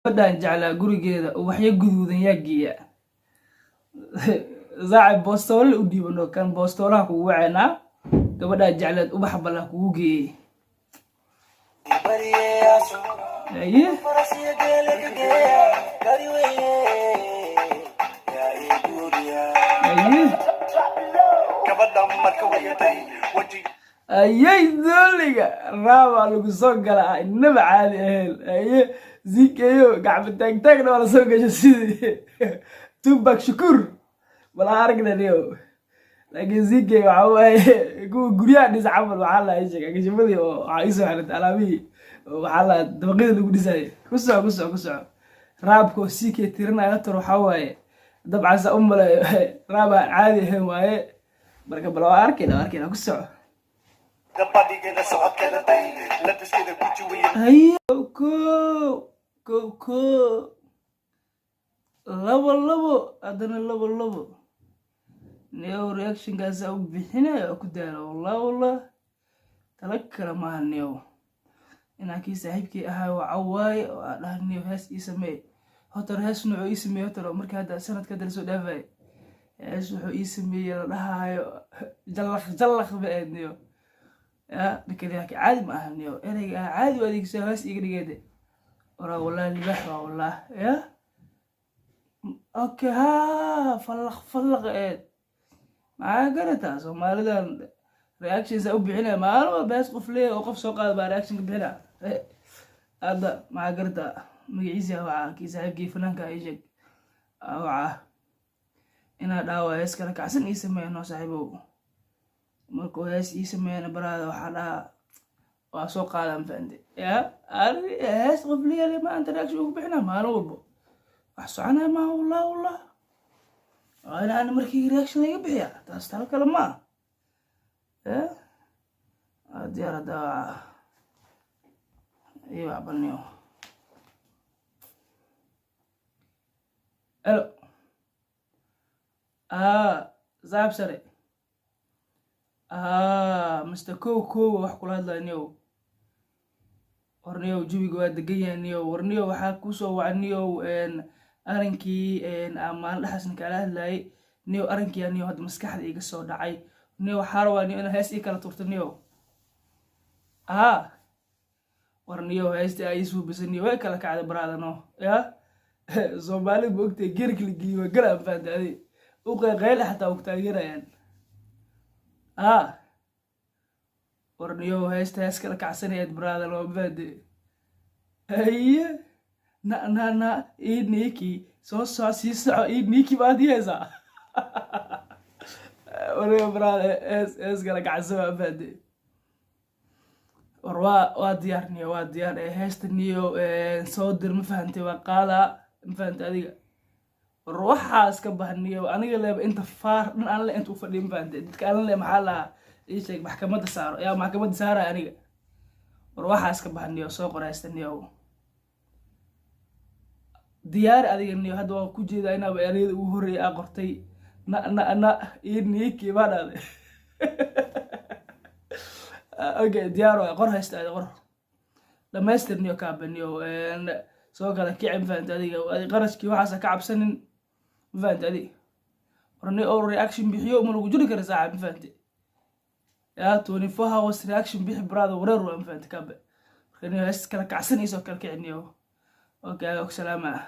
gabadhan jeclaa gurigeeda ubaxyo guduudan yaa geeya zaacib boostoole u dhiibano kan boostoolaha kugu waceynaa gabadhan jecleed ubax ballan kugu geeyey ayay dooliga raabaa lagu soo galaa inaba caadi aheen zikeyo gacmo taagtaagna waa la soo gasho sidii Tupac Shakur bala aragnaniyo laakiin zikeyo waxa waaye kuwa guryaha dhis camal waxaa la sheegay gashamadii oo waxaa isoo xirtay alaabihii waxaa la dabaqyada lagu dhisay ku soco raabko zike tirinaya tar waxa waaye dabcan sa umale raaba caadi aheen waaye marka bal waa arkayna ku soco كو لبو أدنى لبو نيو رياكشن قاسا وبحنا أكدالا والله تذكر ما نيو إنا كي صاحبكي أها وعواي وعلى نيو هاس يسمي هتر هاس نوع يسمي هتر مركا هذا سنة كدر سو دافاي هاس نوع يسمي لها جلخ بقى نيو لكن ياك عادي ما نيو أنا عادي واديك سواس يقدر ورا والله اللي والله يا اوكي ها فلق ما قرأتها سوماليدان رياكشنز او بخينا ما انا بس قف ليه وقف سو قاد با رياكشن بخينا هذا ما قرأتها مغيسيا waa kii saaxiibkii fanaanka ay sheeg waxa ina dhaawa hees kala kacsan ii sameeyno saaxiibow markuu hees ii sameeyna baraada waxa dhaa waa soo qaadan fande ya ari hees qofliya le ma anta reaction ugu bixina maalin walbo wax soconaya ma wallah ana markii reaction iga bixiya taas tal kale ma diyaarada iyo abanyo alo zaab sare Mr. Coco wax kula hadlaynayo warniyo jawiga waa degan yahay warniyo waxa ku soo wacniyo arinkii amaan dhaxasna kala hadlay niyo arinkii niyo had maskaxda iga soo dhacay niyo waxa rabaa in hees ii kala turtaniyo warniyo heesta ay soo bisaniyo way kala kacday baraadano ya Soomaali boogtay gerkli giiwa galaan faantaadi u qeeyl xataa u taageerayaan warniyo heestaas kala kacsaneed brother loo baade na niki soo siiso niki baad yeesa warniyo brother es kala kacsan baade waa diyaar heesta niyo soo dir ma fahantay waa qaada ma fahantay adiga ruuxaas ka bahniyo aniga leeba inta faar dhan aan la inta u fadhiin fahantay dadka aan le maxaa la sheeg maxkamadda saaro yaa maxkamadda saara aniga ruuxaas ka bahniyo soo qoraystaniyo diyaar adiga niyo hadda waa ku jeedaa inaaba ereyada ugu horeeyay aan qortay na niki baadade okay diyaar waa qor haysta qor dhamaystirniyo ka baniyo soo kala kicin fahantay adiga qarashkii waxaas ka cabsanin فهمت هذه ورني أول رياكشن بيحيو من وجودي كره ساعة فهمت يا توني فها وس رياكشن بيح برادو ورر فهمت كاب رني هس كلا كعسن يسوي كلا كعنيو أوكي سلامة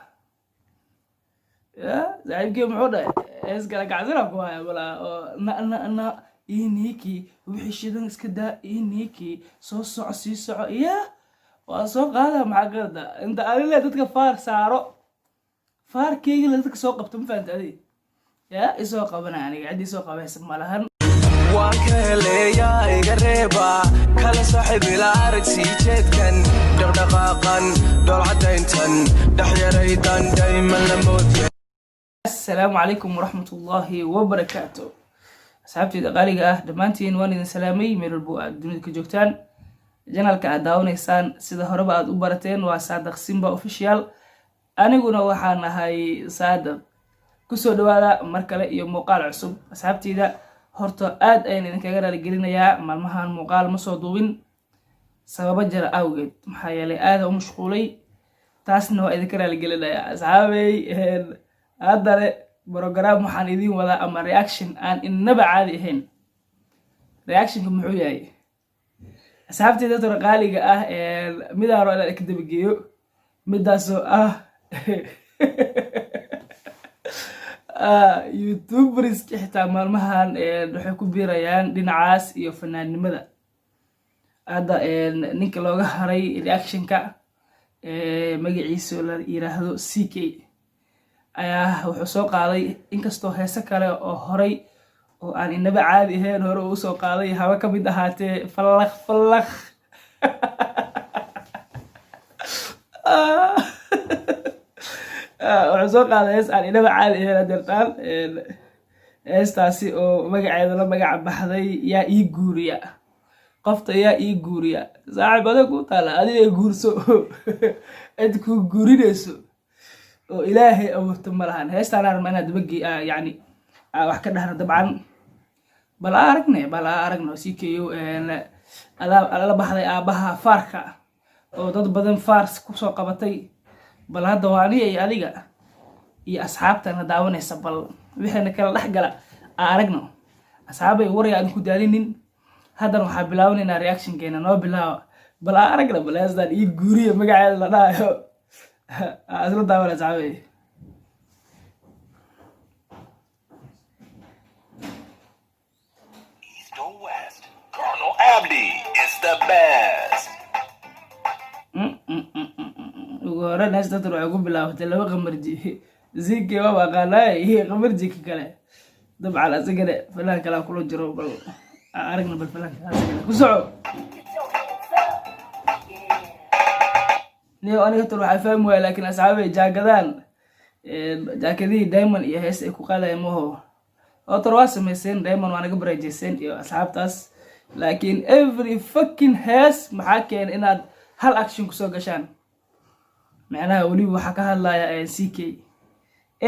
يا زعيم كيف معوده هس كلا كعسن أبغاه ولا أنا إنيكي وحشيدن إسكدا إنيكي صوص عسيس يا وصوق هذا مع قرده أنت قال لي تتكفار سعره فاركيga la dadka soo qabto ma fahantaday ya isoo qabanayaan cidi soo qabaysan malahan waan ka heleeyaa iga reeba kala saaxiib ila arag si jeedkan dhaqdhaqaaqan dolcadayntan dhaxyaraydan dayman la moodiyay assalaamu calaykum waraxmatullaahi wabarakaatuh asxaabtayda qaaliga dhamaantiin waan idin salaamay meel walba aad dunida ka joogtaan janaalka aad daawanaysaan sida horeba aad u barateen waa Saadaq Simba official aniguna waxaan ahay Saadaq ku soo dhawaada mar kale iyo muuqaal cusub asxaabtayda horta aad ayaan idinkaga raali gelinayaa maalmahan muuqaal ma soo duubin sababa jira awgeed maxaa yeelay aad u mashquulay taasna waa idinka raaligelinaya asxaabey. haddana program waxaan idiin wadaa ama reaction aan inaba caadi ahayn. reactionka muxuu yahay asxaabteyda dadka qaaliga ah midaan roo inaan ka dabageeyo midaasoo ah youtuberska xitaa maalmahan waxay ku biirayaan dhinacaas iyo fanaannimada. hadda ninka looga haray reactionka magaciisa la yiraahdo CK ayaa wuxuu soo qaaday inkastoo heese kale oo horay oo aan inaba caadi ahayn hore uu soo qaaday haba ka mid ahaatee fallakh wuxuu soo qaaday hees aan inaba caadi ahayn adeertaan. heestaasi oo magaceeda la magac baxday yaa ii guuriya. qofta yaa ii guuriya saaxiib adag ku taala adiga guurso cid ku guurinayso oo ilaahay abuurto ma lahan. heestaan aan inaad dabagii yani wax ka dhahna dabcan bal aragno CKO la baxday aabaha faarka oo dad badan faars kusoo qabatay. bal hadda waa adiga iyo asxaabtana daawanaysa bal wixina kala dhexgala aragno. asxaabay waraya aan ku daalinin. haddana waxaa bilaabaneynaa reactionkeena noo bilaaba bal aragna bal heestaan ii guuriya magaceeda la dhahayo isla daawana asxaabay. Colonel Abdi is the best. ugu horreyn heestan waxay ku bilaabatay laba qamarji. CK waa aqaanaay iyo qamarji ka kale dabcan asagana filaan kale kula jiro bal aragna bal filaanka asagana ku soco. niyo aniga tor waxaa fahmi waaya laakiin asxaabay jaakadihii diamond iyo hees ay ku qaadayeen maho oo tor waa samayseen diamond waa naga barajeyseen iyo asxaabtaas laakiin every fucking hees maxaa keenay inaad hal action kusoo gashaan. macnaha weliba waxaa ka hadlaya CK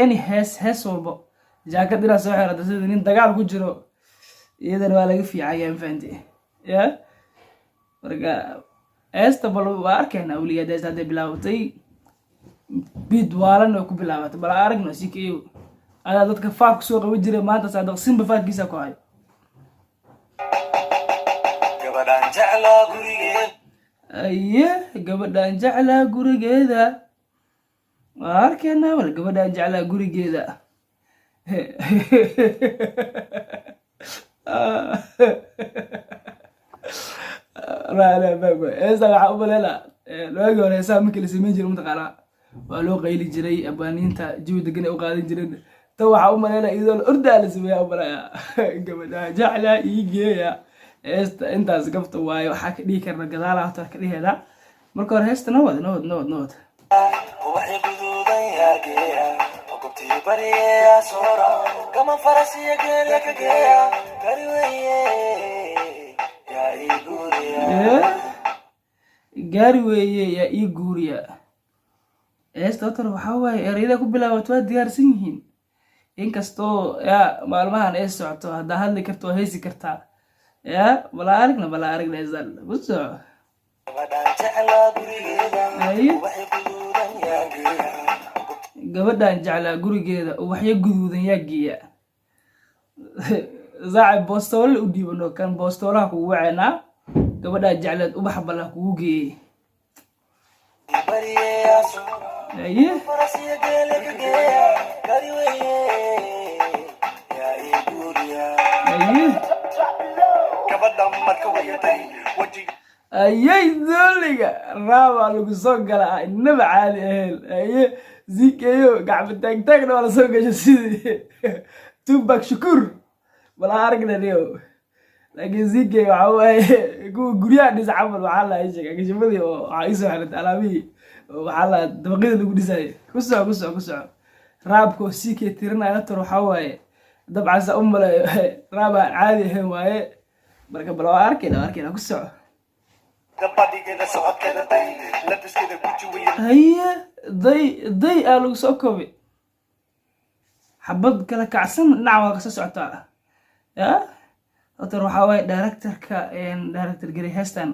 any hees walbo jaakad inaad soo xirata sida nin dagaal ku jiro iyadana waa laga fiicaya mafahanti ya. marka heesta bal waa arkaynaa weligeed heesta hadday bilaabatay bid waalan oo ku bilaabatay bal aragno CK adaa dadka faarku soo qaban jiray maanta saadaqsinba faarkiisa ku hay. Gabadhaan jeclaa gurigeeda gabadhaan jeclaa gurigeeda waa arkaynaa bal gabadhaan jeclaa gurigeeda. heestaan waxaa u maleynaa waagii hore heesaha markii la samayn jiray mataqaanaa waa loo qayli jiray abwaaniinta jawi degan ay u qaadan jireen. tan waxaa u maleynaa iyadoo la ordaa la sameeyaa u malaya gabadhaan jeclaa ii geeya. heesta intaas gabta waayo waxaa ka dhihi karna gadaalaha hota ka dhiheeda. marka hore heesta nabad waxay guduudan yaageeya gobtii bariya soora kama farasiya geelya ka geeya gari weye yaa ii guuriya gaari weeye yaa ii guuriya. heesta tor waxaa waaye ereyada ku bilaabato waa diyaarsan yihiin inkastoo maalmahan ay socoto haddaa hadli karto waa heesi kartaa ya. bala aragna heestaan ku soco. gabadhaan jeclaa gurigeeda ubaxyo guduudan yaa geeya. saaxib boostoole u dhiibano kan boostoolaha kugu waceynaa gabadhaan jecleed ubax balla kugu geeyey. ayay dooliga raabaa lagu soo gala inaba caadi ahayn. CKO gacmo taagtaagna waa la soo gasha sidii Tupac Shakur bal aragna niyo. laakiin CK waxa waaye kuwa guryaha dhisa camal waxaa la sheegay gashamadii oo waxaa isoo xirantay alaabihii waxaa la dabaqyada lagu dhisayay. ku soco raabko CK tirinaya tor waxaa waaye dabcan sa umale raaba caadi ahayn waaye. marka bal waa arkayna ku soco. haye day aa lagu soo koobay xabad kala kacsan dhinac waa kasoo socotaa ya. tor waxaa waaye director gary heestaan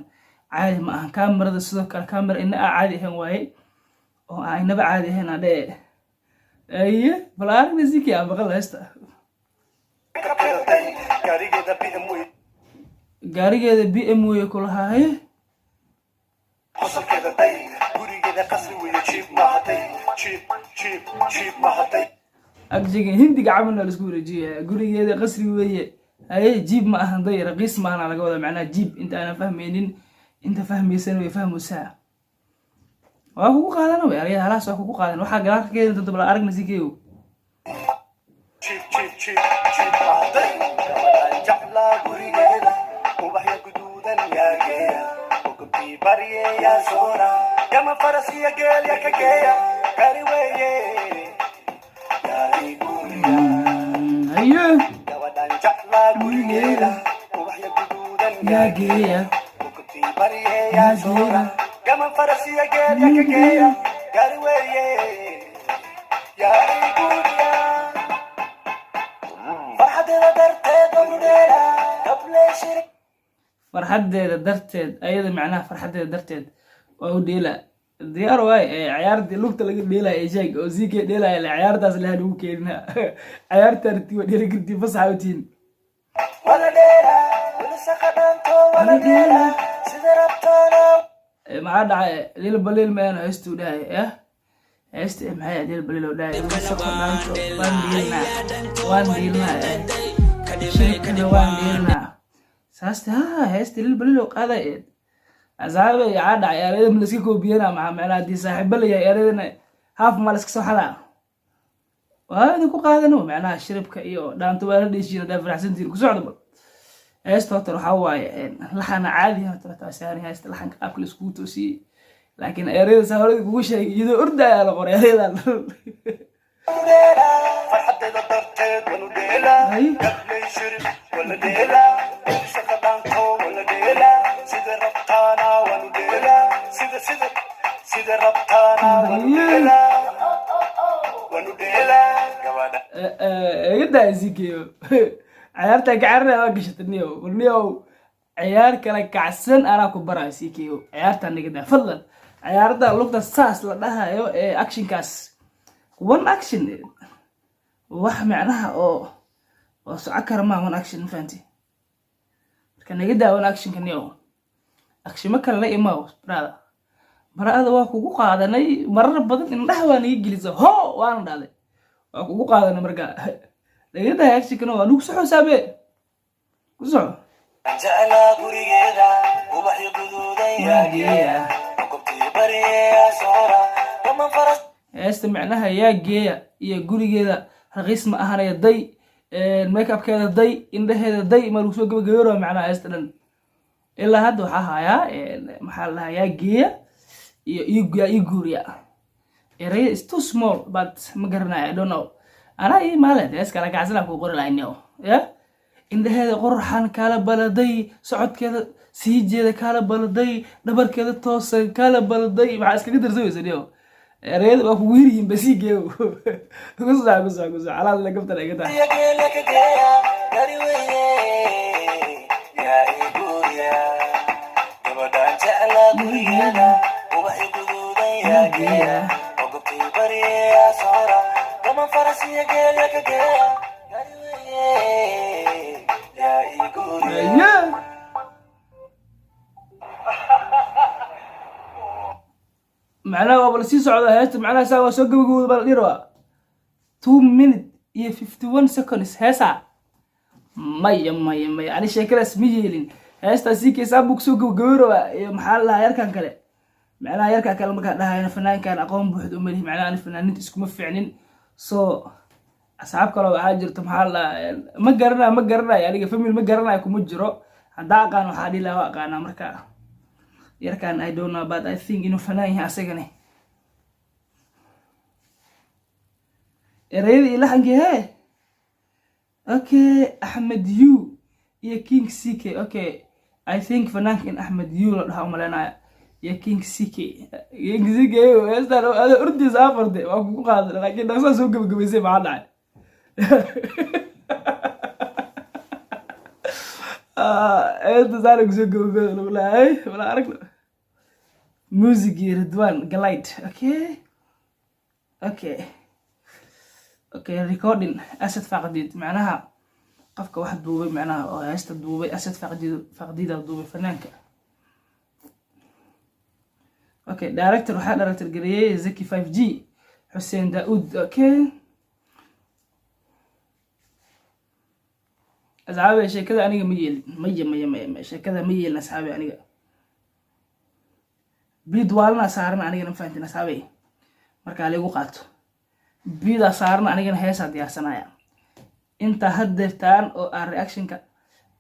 caadi ma ahan. kaamirada sidoo kale kaamira ina caadi ahayn waaye oo aynaba caadi ahayn adhee aye bal aragna ziki aan maqal heesta gaarigeeda BMW kulahaye agjiga hindiga camalna laisku wareejiya gurigeeda qasri weeye haye jiib ma ahan day raqiis maana laga wada macnaha jiib inta aanan fahmaynin inta fahmaysan way fahmaysaa waa kugu qaadan way ariga halaas waa kugu qaadan waxaa galaarka keedin doonta bal aragna zikeeyo farxadeeda darteed ayada macnaha farxadeeda darteed waa u dheela diyaar waay ciyaartii lugta laga dheelaya ee sheeg oo zike dheelaya ciyaartaas la haduu keenina ciyaartarti waa dheeli karti fasaxa u tiin maxaa dhacay lil balil meena heestu dhahay heesta maxay lil balil oo dhahay waan diilna saasta heesta lil balil oo qaaday asaabe yaa dhacay erayada ma iska koobiyana maxaa macnaha di saaxiibo la yahay erayadana haaf ma la iska soo xadaa waa idin ku qaadano macnaha shiribka iyo dhaanto waa la dheeshiina daa faraxsantiin ku socdo bal heesta horta waxaa waaye laxana caadi ah horta saari heesta laxanka qaabka la iskugu toosiyey laakiin erayada saa horey kugu sheegay iyadoo ordaya la qoray erayadan farxadeeda darteed wanu dheela gablay shirib wala dheela shaqadaanto wala dheela sida rabtaana wanu dheela sida rabtaana wanu dheela gabadha eegadaa zikeyo ciyaarta gacarna waa gashataniyo warniyow ciyaar kale kacsan anaa ku baraa zikeyo ciyaarta nigada fadlan ciyaarta lugta saas la dhahayo ee actionkaas one action wax macnaha oo soco kara ma one action fahanti marka nigada one action kaniyo action ma kale la imaw barada waa kugu qaadanay marar badan indhaha waa niga gelisa ho waana dhaalay waa kugu qaadanay marka nigada action kana waa nugu soxo saabe ku soxo jacala gurigeeda ubaxyo guduudan yaageeya qobtii bariya soora kama faras heesta macnaha yaa geeya iyo gurigeeda raqiis ma ahanaya day makeupkeeda day indhaheeda day ma lagu soo gabagabeero macnaha heesta dhan ilaa hadda waxaa hayaa maxaa la dhahaa yaa geeya iyo guuriya eraya is too small but ma garanayo I don't know anaa ii maalin hees kala kacsana ku qori lahayn ya indhaheeda qorxan kala baladay socodkeeda sii jeeda kala baladay dhabarkeeda toosan kala baladay maxaa iskaga darsamaysa niyo erayada waa kugu yirihiin basiigeeyo kusa alaad la gabtan ay gataa معناه وابل سي سعودة هيست معناه سوا سو غبغود بال ديروا 2 minutes iyo 51 seconds heesa maya ani sheekadaas ma yeelin heesta si kiisa bug soo gabagabeero iyo maxaa la yarkan kale macnaha yarka kale marka dhahayna fanaankan aqoon buuxdo ma lihi macnaha fanaaniinta iskuma fiicnin soo asxaab kale waxa jirto maxaa la ma garanayo aniga family ma garanayo kuma jiro hadaa aqaan waxa dhilaa waa aqaan marka yarkan I don't know but I think inuu fanaan yahay asagana erayada ilahanki he okay Ahmed Yu iyo King CK okay I think fanaankan Ahmed Yu la dhahaa umaleynaya iyo King CK heestan ada urdiis afarde waa kugu qaadan laakiin dhaqso soo gabagabaysay maxaa dhacay heesta saara kusoo gabagabada lagu leeyahay wala aragna music Ridwan Galite okay okay recording asad faqdid macnaha qofka wax duubay macnaha oo heesta duubay asad faqdida duubay fanaanka. okay director waxaa director gareeyay Zaki 5G Hussein Daoud. okay asxaabi sheekada aniga ma yeelin sheekada ma yeelin asxaabi aniga bid waalna saaran aniga ma fahantin asxaabi marka la igu qaato bida saaran aniga heesa diyaarsanaya inta haddeertaan oo aan reactionka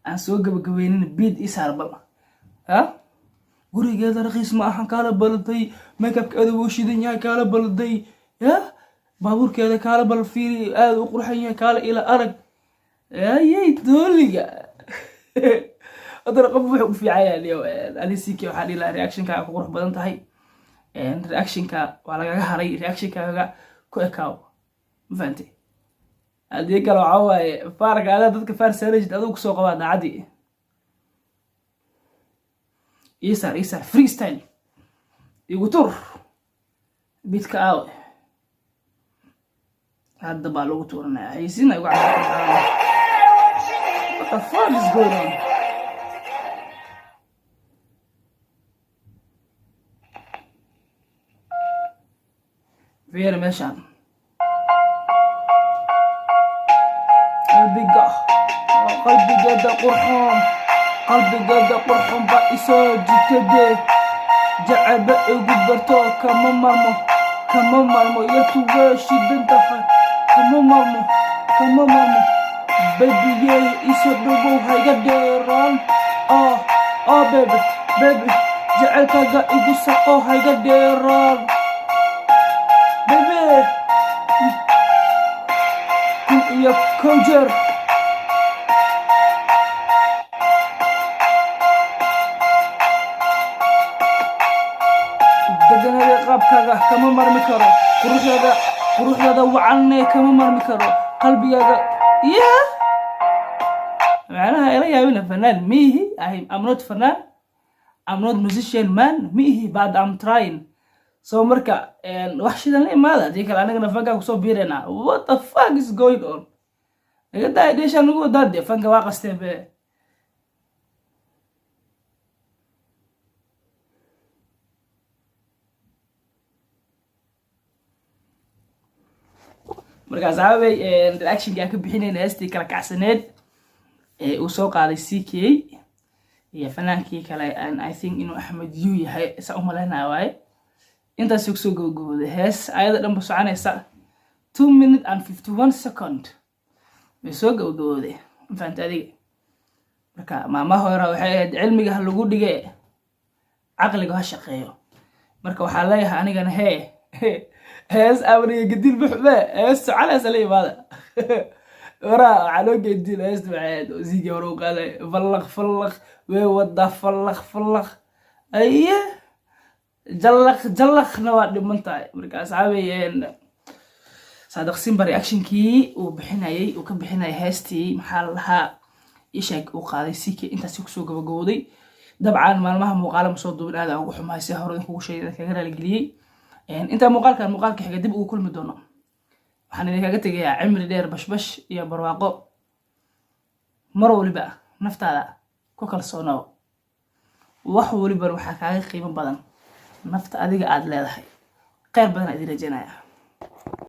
aan soo gabagabeynin bid isaarbal gurigeeda raqiis ma ahan kaala baladay makeupkeeda wuu shidan yahay kaala baladay baabuurkeeda kaala bal fiiri aad u qurxan yahay kaala ila arag ayay dooliga adar qof wuxuu u fiican yahay alisiki waxa dhila reactionka ku qurux badan tahay reactionka waa laga haray reactionka ku ekaaw ma fahantay hadii kale waxa waaye faarka dadka faar saarajid adigu soo qabaa daacadii isar freestyle igu tur bidka aaw hadda baa lagu tuuranaya haysiina igu cabaa. What the fuck is going on? Weer meeshaan qalbigeeda qurxoon ba isoo jikade jacaba igu barto kama marmo yartu waa shidan tahay kama marmo baby iso dhugo hayga dheeraan baby jacaylkaaga igu saqo hayga dheeraan baby iyo kojer deganada qaabkaaga kama marmi karo quruxdaada wacanne kama marmi karo qalbigaaga macnaha ila yaabina fanaan mihi I'm not fanaan, I'm not musician man mihi but I'm trying. so marka wax shidan la imaada hadii kale anagana fanka ku soo biirena. What the fuck is going on? Naga daa deesha nagu wadaade fanka waa qastee be markaas aabay reaction ka bixinayna heestii kala kacsaneed uu soo qaaday CK iyo fanaankii kale I think inuu Ahmed Yu yahay isa u maleynaa waaye intaas ku soo gabagabooday hees ayada dhanba soconaysa 2 minutes and 51 seconds way soo gabagabooday faanta adiga marka maama hore waxay ahayd cilmiga lagu dhigay aqliga ha shaqeeyo marka waxaa leeyahay anigana hees awriga gadil buxba hees soconaysa la imaada ورا على جدي ليش بعد زيجي وروق على فلق ويوضع فلق أيه جلخ نواد المنطقة مركز عابين صادق سيمبر رياكشن كي وبحناي وكبحناي هاستي محلها يشك وقاضي سيكي انت سوق بجودي طبعا ما مقالة مصدوب هذا أو حما يسهر يكون شيء كذا الجلي انت مقالك حاجة دب وكل مدونه waxaan idinkaga tegayaa cimri dheer bashbash iyo barwaaqo mar waliba naftaada ku kalsoonow wax waliba waxa kaaga qiimo badan nafta adiga aad leedahay qeyr badan aad rajaynaya